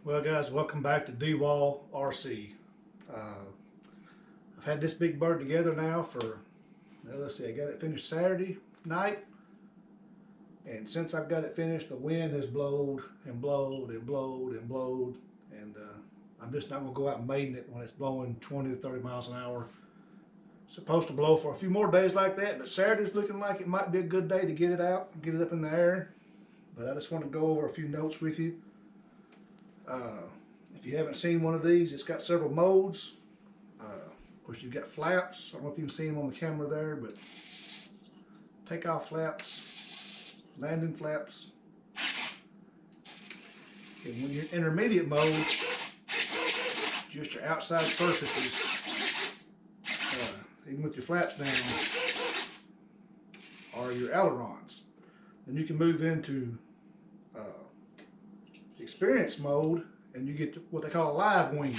Well guys, welcome back to D-Wall RC. I've had this big bird together now for, well, let's see, I got it finished Saturday night. And since I've got it finished, the wind has blowed and blowed and blowed and blowed. And I'm just not going to go out and maiden it when it's blowing 20 to 30 miles an hour. It's supposed to blow for a few more days like that, but Saturday's looking like it might be a good day to get it out and get it up in the air. But I just want to go over a few notes with you. If you haven't seen one of these, it's got several modes. Of course, you've got flaps. I don't know if you can see them on the camera there, but takeoff flaps, landing flaps. And when you're in intermediate mode, just your outside surfaces, even with your flaps down, are your ailerons. Then you can move into experience mode, and you get what they call a live wing.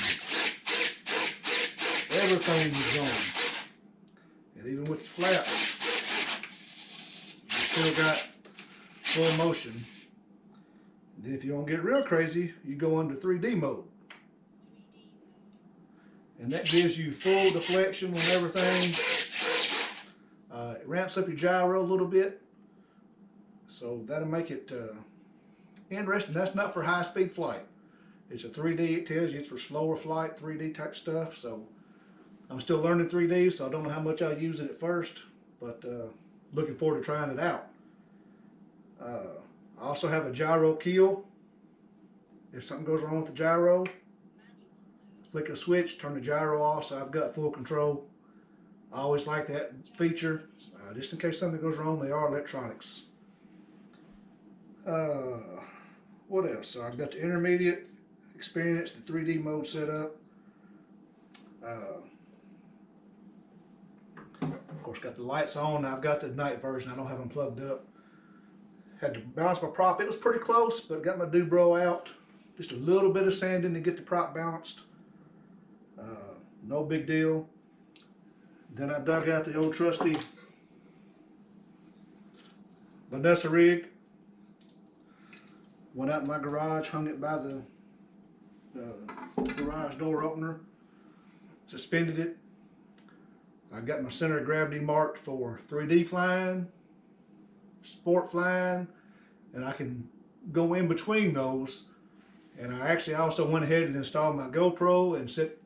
Everything is going, and even with the flaps, you still got full motion. And then if you don't get real crazy, you go into 3D mode, and that gives you full deflection on everything. It ramps up your gyro a little bit, so that'll make it interesting. That's not for high-speed flight. It's a 3D. It tells you it's for slower flight, 3D type stuff. So I'm still learning 3D, so I don't know how much I'll use it at first, but looking forward to trying it out. I also have a gyro kill. If something goes wrong with the gyro, flick a switch, turn the gyro off, so I've got full control. I always like that feature, just in case something goes wrong. They are electronics. What else? So I've got the intermediate, experience, the 3D mode set up. Of course, got the lights on. I've got the night version. I don't have them plugged up. Had to balance my prop. It was pretty close, but got my Dubro out. Just a little bit of sanding to get the prop balanced. No big deal. Then I dug out the old trusty Vanessa rig. Went out in my garage, hung it by the garage door opener, suspended it. I got my center of gravity marked for 3D flying, sport flying, and I can go in between those. And I actually also went ahead and installed my GoPro and set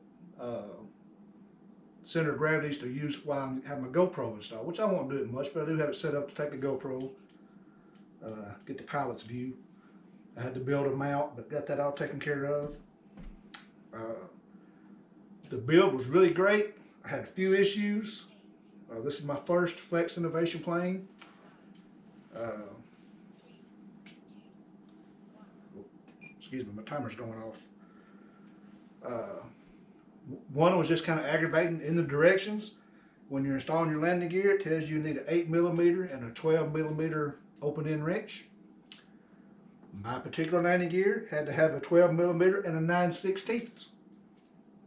center of gravities to use while I have my GoPro installed, which I won't do it much, but I do have it set up to take a GoPro, get the pilot's view. I had to build a mount, but got that all taken care of. The build was really great. I had a few issues. This is my first Flex Innovation plane. Excuse me, my timer's going off. One was just kind of aggravating in the directions. When you're installing your landing gear, it tells you need an 8mm and a 12mm open end wrench. My particular landing gear had to have a 12mm and a 9/16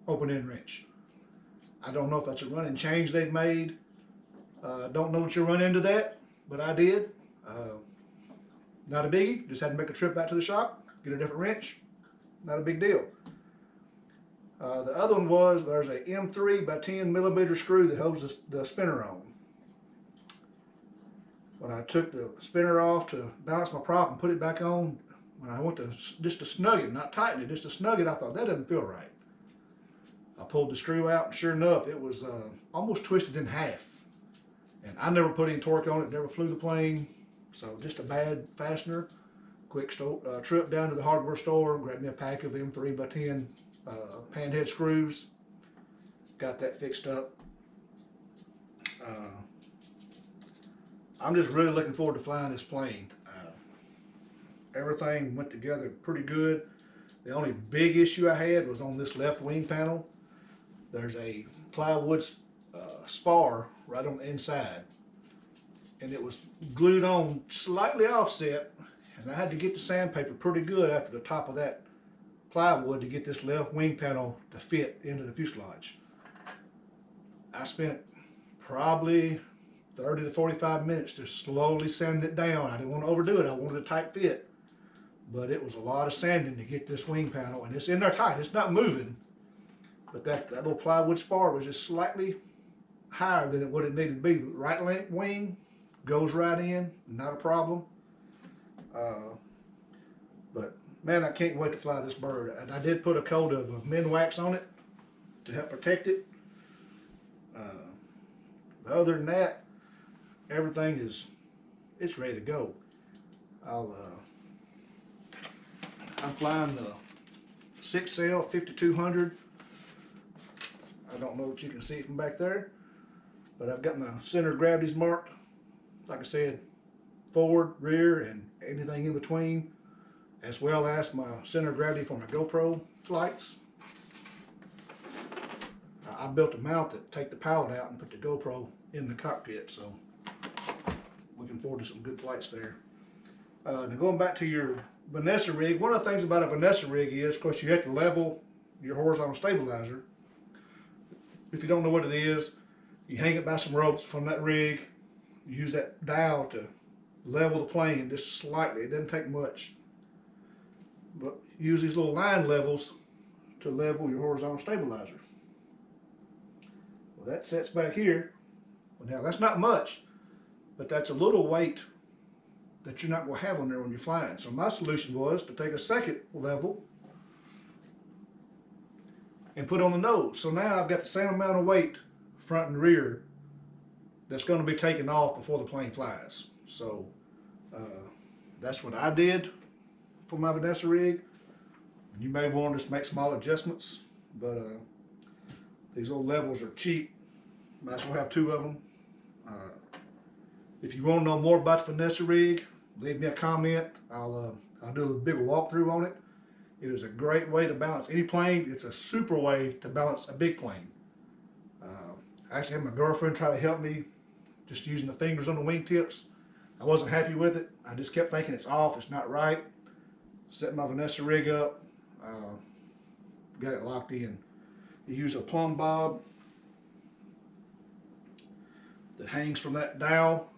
open end wrench. I don't know if that's a running change they've made. Don't know what you run into that, but I did. Not a biggie, just had to make a trip out to the shop, get a different wrench. Not a big deal. The other one was there's a M3 by 10mm screw that holds the spinner on. When I took the spinner off to balance my prop and put it back on, when I went to just to snug it, not tighten it, just to snug it, I thought that doesn't feel right. I pulled the screw out, and sure enough, it was almost twisted in half. And I never put any torque on it, never flew the plane, so just a bad fastener. Quick trip down to the hardware store, grabbed me a pack of M3 by 10 pan head screws, got that fixed up. I'm just really looking forward to flying this plane. Everything went together pretty good. The only big issue I had was on this left wing panel. There's a plywood spar right on the inside, and it was glued on slightly offset, and I had to get the sandpaper pretty good after the top of that plywood to get this left wing panel to fit into the fuselage. I spent probably 30 to 45 minutes just slowly sanding it down. I didn't want to overdo it. I wanted a tight fit. But it was a lot of sanding to get this wing panel, and it's in there tight. It's not moving. But that little plywood spar was just slightly higher than what it needed to be. The right wing goes right in, not a problem. But man, I can't wait to fly this bird. And I did put a coat of Minwax on it to help protect it. But other than that, everything it's ready to go. I'm flying the 6L 5200. I don't know if you can see it from back there, but I've got my center of gravities marked. Like I said, forward, rear, and anything in between, as well as my center of gravity for my GoPro flights. I built a mount that take the pallet out and put the GoPro in the cockpit, so looking forward to some good flights there. Now going back to your Vanessa rig, one of the things about a Vanessa rig is, of course, you have to level your horizontal stabilizer. If you don't know what it is, you hang it by some ropes from that rig. You use that dowel to level the plane just slightly. It doesn't take much. But use these little line levels to level your horizontal stabilizer. Well, that sets back here. Well, now that's not much, but that's a little weight that you're not going to have on there when you're flying. So my solution was to take a second level and put on the nose. So now I've got the same amount of weight front and rear that's going to be taken off before the plane flies. So that's what I did for my Vanessa rig. You may want to just make small adjustments, but these little levels are cheap. Might as well have two of them. If you want to know more about the Vanessa rig, leave me a comment. I'll do a bigger walkthrough on it. It is a great way to balance any plane. It's a super way to balance a big plane. I actually had my girlfriend try to help me just using the fingers on the wingtips. I wasn't happy with it. I just kept thinking it's off, it's not right. Set my Vanessa rig up, got it locked in. You use a plumb bob that hangs from that dowel.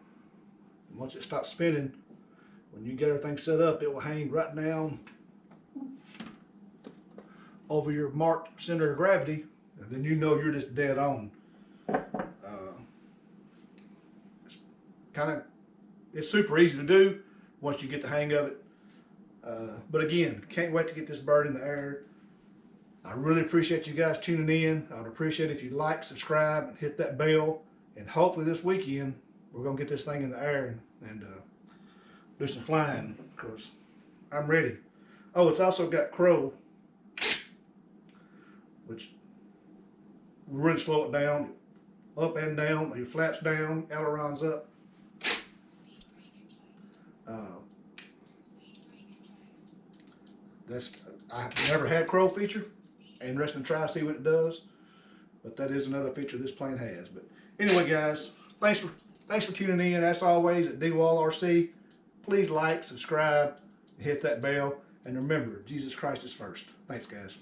And once it stops spinning, when you get everything set up, it will hang right down over your marked center of gravity, and then you know you're just dead on. It's super easy to do once you get the hang of it. But again, can't wait to get this bird in the air. I really appreciate you guys tuning in. I would appreciate it if you'd like, subscribe, and hit that bell. And hopefully this weekend, we're going to get this thing in the air and do some flying, because I'm ready. Oh, it's also got crow, which will really slow it down. Up and down, your flaps down, ailerons up. I've never had crow feature. Interesting to try to see what it does, but that is another feature this plane has. But anyway, guys, thanks for tuning in. As always, at D-Wall RC, please like, subscribe, and hit that bell. And remember, Jesus Christ is first. Thanks, guys.